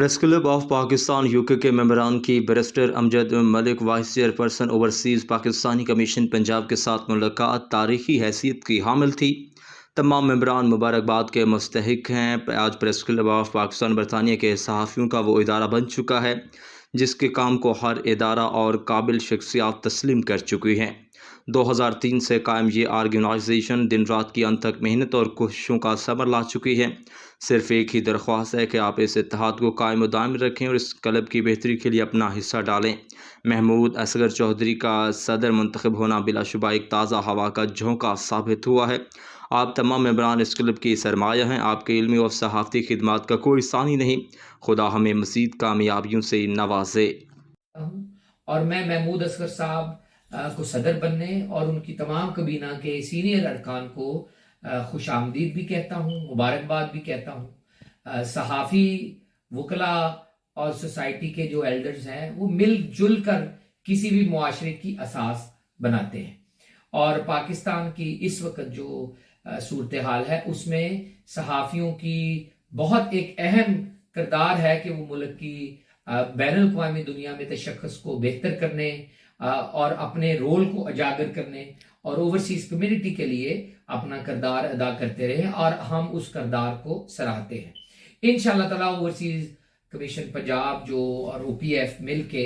Press club of Pakistan UK के मेंबरान की barrister Amjad Malik vice chairperson overseas Pakistani commission Punjab के साथ मुलाकात तारीखी हैसियत की हामिल थी। तमाम मेंबरान मुबारकबाद के मुस्तहिक हैं। आज प्रेस क्लब ऑफ पाकिस्तान बरतानिया के सहाफ़ियों का वो इदारा बन चुका है जिसके काम को हर इदारा और काबिल शख्सियात तस्लीम कर चुकी हैं। 2003 से कायम ये आर्गेनाइजेशन दिन रात की अनथक मेहनत और कोशिशों का समर ला चुकी है। सिर्फ एक ही दरख्वास्त है कि आप इस इत्तेहाद को कायम दायम रखें और इस क्लब की बेहतरी के लिए अपना हिस्सा डालें। महमूद असगर चौधरी का सदर मुंतखब होना बिलाशुबा एक ताज़ा हवा का झोंका साबित हुआ है। आप तमाम मेंबरान इस क्लब की सरमाया हैं। आपके इल्मी और सहाफ़ती खिदमात का कोई सानी नहीं। खुदा हमें मज़ीद कामयाबियों से नवाजे। और मैं महमूद असगर साहब को सदर बनने और उनकी तमाम कबीना के सीनियर अरकान को खुश आमदीद भी कहता हूँ, मुबारकबाद भी कहता हूँ। सहाफ़ी, वकला और सोसाइटी के जो एल्डर्स हैं वो मिलजुल कर किसी भी मुआशरे की असास बनाते हैं और पाकिस्तान की इस वक्त जो सूरत हाल है उसमें सहाफ़ियों की बहुत एक अहम किरदार है कि वो मुल्क की बैनुल अक़वामी दुनिया में तशख़्ख़ुस को बेहतर करने और अपने रोल को उजागर करने और ओवरसीज कम्युनिटी के लिए अपना किरदार अदा करते रहे और हम उस किरदार को सराहते हैं। इंशाअल्लाह ताला ओवरसीज कमीशन पंजाब जो और OPF मिल के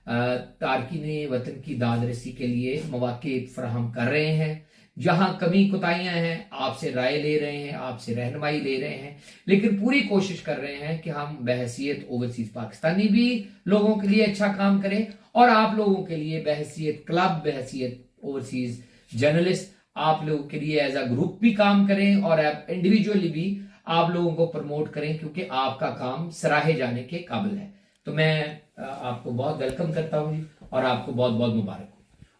तारकीन वतन की दाद रसी के लिए मौके फराहम कर रहे हैं। जहां कमी कोताहियां हैं आपसे राय ले रहे हैं, आपसे रहनुमाई ले रहे हैं, लेकिन पूरी कोशिश कर रहे हैं कि हम बहैसियत ओवरसीज पाकिस्तानी भी लोगों के लिए अच्छा काम करें और आप लोगों के लिए बहैसियत क्लब, बहैसियत ओवरसीज जर्नलिस्ट आप लोगों के लिए एज अ ग्रुप भी काम करें और इंडिविजुअली भी आप लोगों को प्रमोट करें क्योंकि आपका काम सराहे जाने के काबिल है। तो मैं आपको बहुत वेलकम करता हूँ और आपको बहुत बहुत मुबारक।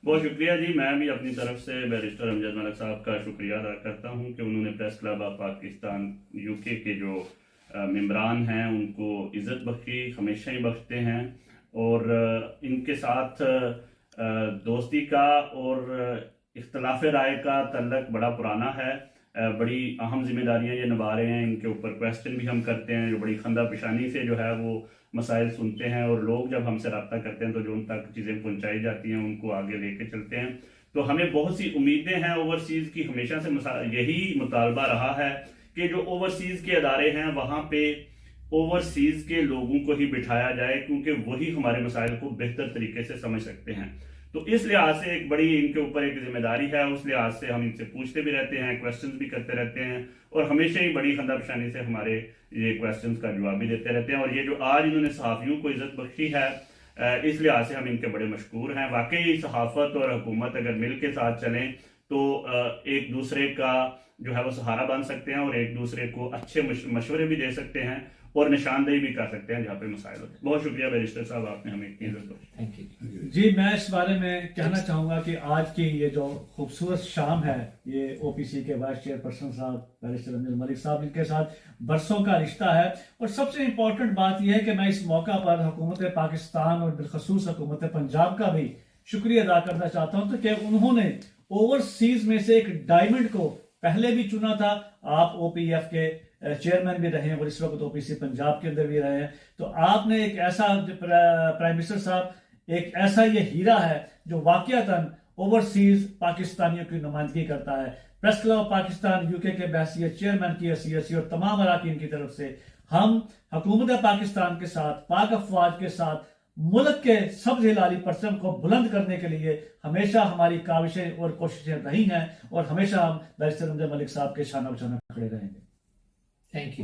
बहुत शुक्रिया जी। मैं भी अपनी तरफ से बैरिस्टर अमजद मलिक साहब का शुक्रिया अदा करता हूं कि उन्होंने press club of Pakistan UK के जो मेंबरान हैं उनको इज़्ज़त बख्शी, हमेशा ही बख्शते हैं और इनके साथ दोस्ती का और इख्तलाफ राय का तल्लक बड़ा पुराना है। बड़ी अहम जिम्मेदारियां ये निभा रहे हैं। इनके ऊपर क्वेश्चन भी हम करते हैं जो बड़ी खंदा पेशानी से जो है वो मसाइल सुनते हैं और लोग जब हमसे रब्ता करते हैं तो जो उन तक चीज़ें पहुंचाई जाती हैं उनको आगे लेके चलते हैं। तो हमें बहुत सी उम्मीदें हैं ओवरसीज़ की। हमेशा से यही मुतालबा रहा है कि जो ओवरसीज़ के अदारे हैं वहाँ पे ओवरसीज़ के लोगों को ही बिठाया जाए क्योंकि वही हमारे मसाइल को बेहतर तरीके से समझ सकते हैं। तो इस लिहाज से एक बड़ी इनके ऊपर एक जिम्मेदारी है। उस लिहाज से हम इनसे पूछते भी रहते हैं, क्वेश्चंस भी करते रहते हैं और हमेशा ही बड़ी खंदा पेशानी से हमारे ये क्वेश्चंस का जवाब भी देते रहते हैं। और ये जो आज इन्होंने सहाफ़ियों को इज्जत बख्शी है इस लिहाज से हम इनके बड़े मशकूर हैं। वाकई सहाफ़त और हुकूमत अगर मिल के साथ चलें तो एक दूसरे का जो है वो सहारा बन सकते हैं और एक दूसरे को अच्छे मशवरे भी दे सकते हैं और निशानदेही भी कर सकते हैं जहाँ पे मसाइल होते हैं। बहुत शुक्रिया बैरिस्टर साहब, आपने हमें इतनी इज्जत दी। थैंक यू जी। मैं इस बारे में कहना चाहूँगा कि आज की ये जो खूबसूरत शाम है ये OPC के वाइस चेयरपर्सन साहब बैरिस्टर अमजद मलिक साहब इनके साथ बरसों का रिश्ता है और सबसे इम्पोर्टेंट बात यह है कि मैं इस मौका पर हुकूमत पाकिस्तान और बिलखसूस हुकूमत पंजाब का भी शुक्रिया अदा करना चाहता हूँ तो कि उन्होंने ओवरसीज में से एक डायमंड को पहले भी चुना था। आप OPF के चेयरमैन भी रहे हैं और इस वक्त OPC पंजाब के अंदर भी रहे हैं। तो आपने एक ऐसा प्राइम मिनिस्टर साहब एक ऐसा ये हीरा है जो वाकईतन ओवरसीज पाकिस्तानियों की नुमाइंदगी करता है। Press club of Pakistan UK के बहैसियत चेयरमैन की हैसियत से और तमाम अरकान की तरफ से हम हुकूमत पाकिस्तान के साथ, पाक अफवाज के साथ मुल्क के सब्ज़ हिलाली परचम को बुलंद करने के लिए हमेशा हमारी काविशें और कोशिशें रही हैं और हमेशा हम बैरिस्टर अमजद मलिक साहब के शाना बशाना खड़े रहेंगे। Thank you.